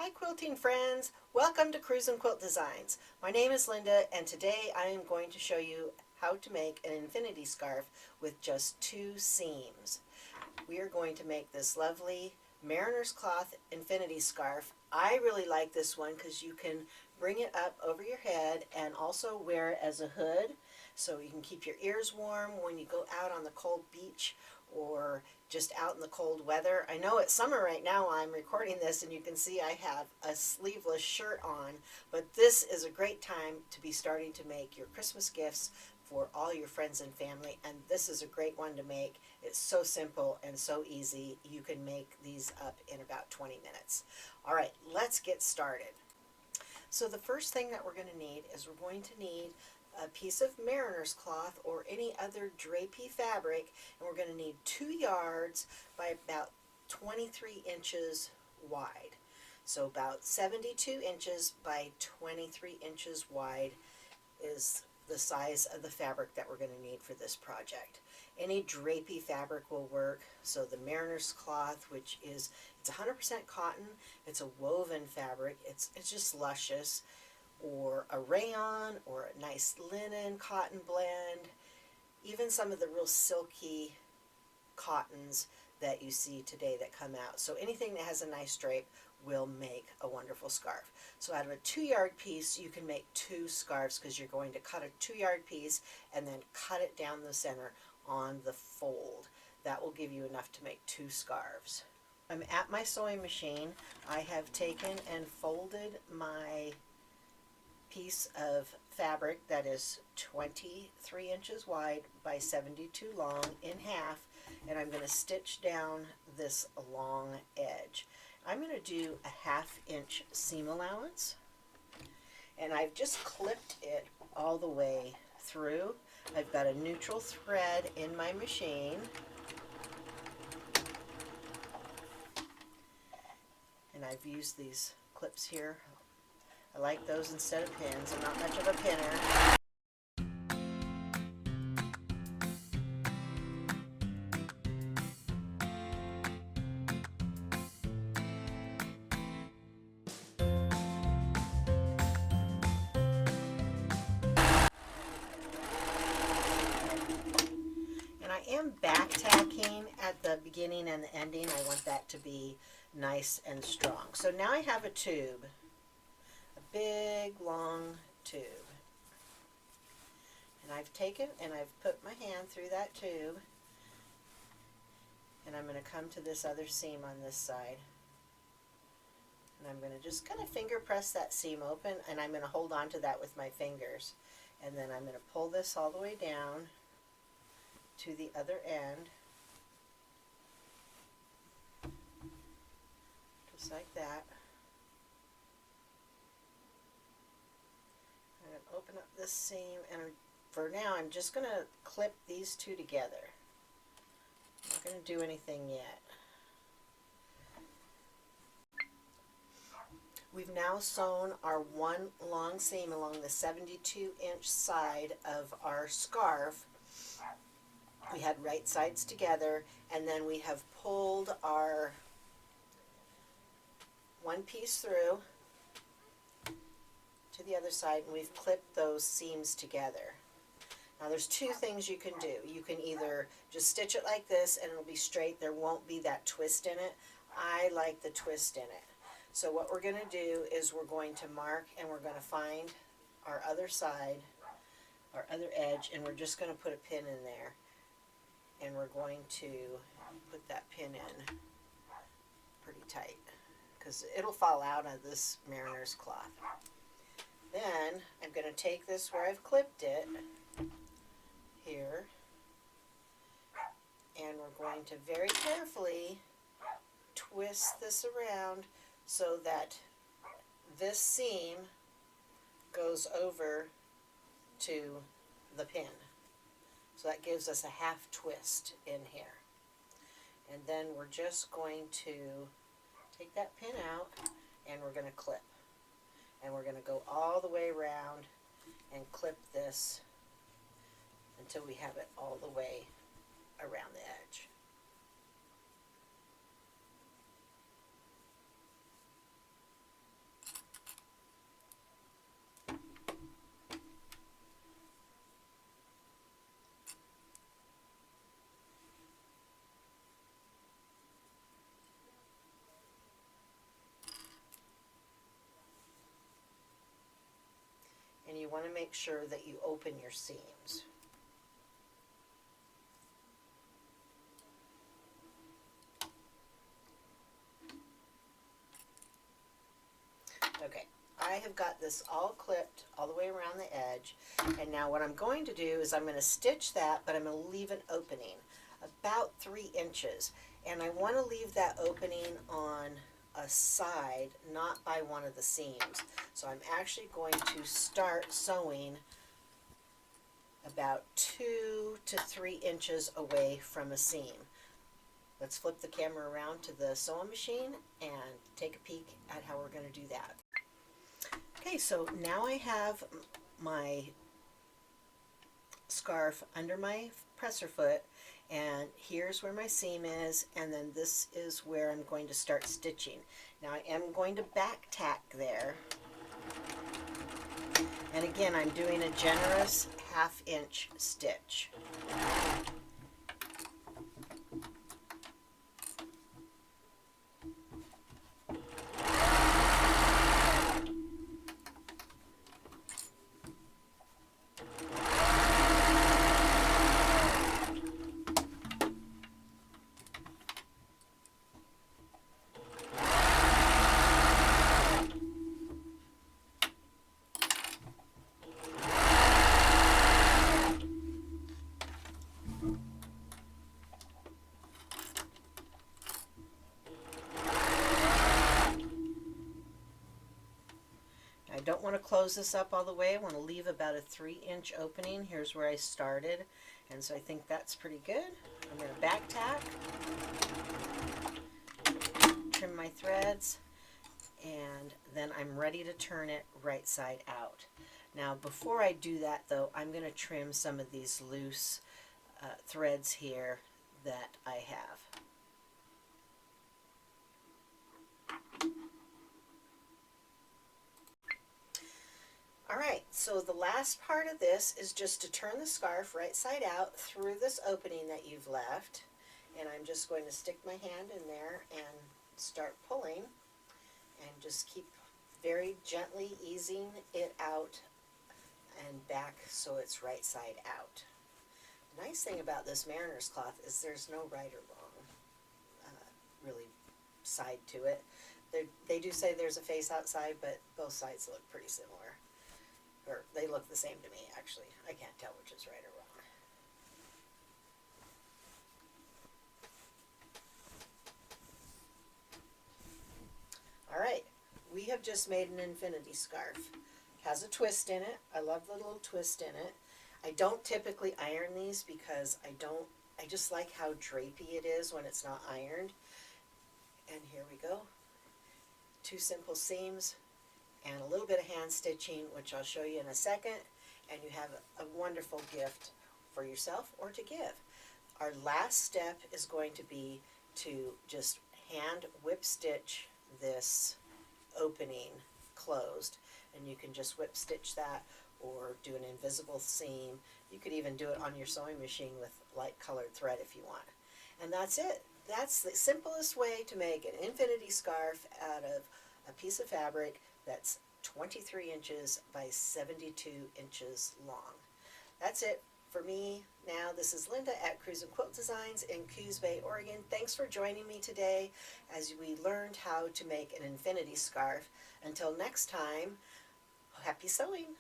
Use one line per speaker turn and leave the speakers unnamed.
Hi quilting friends, welcome to Cruisin' Quilt Designs. My name is Linda and today I am going to show you how to make an infinity scarf with just 2 seams. We are going to make this lovely mariner's cloth infinity scarf. I really like this one because you can bring it up over your head and also wear it as a hood so you can keep your ears warm when you go out on the cold beach or just out in the cold weather. I know it's summer right now. I'm recording this and you can see I have a sleeveless shirt on, but this is a great time to be starting to make your Christmas gifts for all your friends and family, and this is a great one to make. It's so simple and so easy. You can make these up in about 20 minutes. All right, let's get started. So the first thing that we're going to need is we're going to need a piece of mariner's cloth or any other drapey fabric, and we're going to need 2 yards by about 23 inches wide. So about 72 inches by 23 inches wide is the size of the fabric that we're going to need for this project. Any drapey fabric will work. So the mariner's cloth, which is, it's 100% cotton, it's a woven fabric, it's just luscious, or a rayon or a nice linen cotton blend, even some of the real silky cottons that you see today that come out. So anything that has a nice drape will make a wonderful scarf. So out of a 2-yard piece you can make 2 scarves because you're going to cut a 2-yard piece and then cut it down the center on the fold. That will give you enough to make 2 scarves. I'm at my sewing machine. I have taken and folded my piece of fabric that is 23 inches wide by 72 long in half, and I'm going to stitch down this long edge. I'm going to do a 1/2 inch seam allowance, and I've just clipped it all the way through. I've got a neutral thread in my machine, and I've used these clips here. I like those instead of pins. I'm not much of a pinner. And I am back tacking at the beginning and the ending. I want that to be nice and strong. So now I have a tube, a big long tube. And I've taken and I've put my hand through that tube, and I'm going to come to this other seam on this side. And I'm going to just kind of finger press that seam open, and I'm going to hold on to that with my fingers. And then I'm going to pull this all the way down to the other end, just like that. I'm going to open up this seam, and for now I'm just going to clip these 2 together. I'm not going to do anything yet. We've now sewn our 1 long seam along the 72-inch side of our scarf. We had right sides together, and then we have pulled our one piece through to the other side, and we've clipped those seams together. Now there's 2 things you can do. You can either just stitch it like this and it'll be straight. There won't be that twist in it. I like the twist in it. So what we're going to do is we're going to mark, and we're going to find our other side, our other edge, and we're just going to put a pin in there. And we're going to put that pin in pretty tight because it'll fall out of this mariner's cloth. Then I'm going to take this where I've clipped it here, and we're going to very carefully twist this around so that this seam goes over to the pin. So that gives us a 1/2 twist in here. And then we're just going to take that pin out, and we're going to clip. And we're going to go all the way around and clip this until we have it all the way around the edge. you want to make sure that you open your seams. Okay, I have got this all clipped all the way around the edge, and now what I'm going to do is I'm going to stitch that, but I'm going to leave an opening about 3 inches, and I want to leave that opening on a side, not by one of the seams. So I'm actually going to start sewing about 2 to 3 inches away from a seam. Let's flip the camera around to the sewing machine and take a peek at how we're going to do that. Okay, so now I have my scarf under my presser foot, and here's where my seam is, and then this is where I'm going to start stitching. Now I am going to back tack there, and again I'm doing a generous 1/2 inch stitch. I don't want to close this up all the way. I want to leave about a 3 inch opening. Here's where I started, and so I think that's pretty good. I'm going to back tack, trim my threads, and then I'm ready to turn it right side out. Now before I do that though, I'm going to trim some of these loose threads here that I have. Alright, so the last part of this is just to turn the scarf right side out through this opening that you've left, and I'm just going to stick my hand in there and start pulling, and just keep very gently easing it out and back so it's right side out. The nice thing about this mariner's cloth is there's no right or wrong really side to it. They do say there's a face outside, but both sides look pretty similar. Or they look the same to me, actually. I can't tell which is right or wrong. Alright, we have just made an infinity scarf. It has a twist in it. I love the little twist in it. I don't typically iron these because I just like how drapey it is when it's not ironed. And here we go. 2 simple seams and a little bit of hand stitching, which I'll show you in a second, and you have a wonderful gift for yourself or to give. Our last step is going to be to just hand whip stitch this opening closed, and you can just whip stitch that or do an invisible seam. You could even do it on your sewing machine with light colored thread if you want. And that's it. That's the simplest way to make an infinity scarf out of a piece of fabric that's 23 inches by 72 inches long. That's it for me now. This is Linda at Cruise & Quilt Designs in Coos Bay, Oregon. Thanks for joining me today as we learned how to make an infinity scarf. Until next time, happy sewing!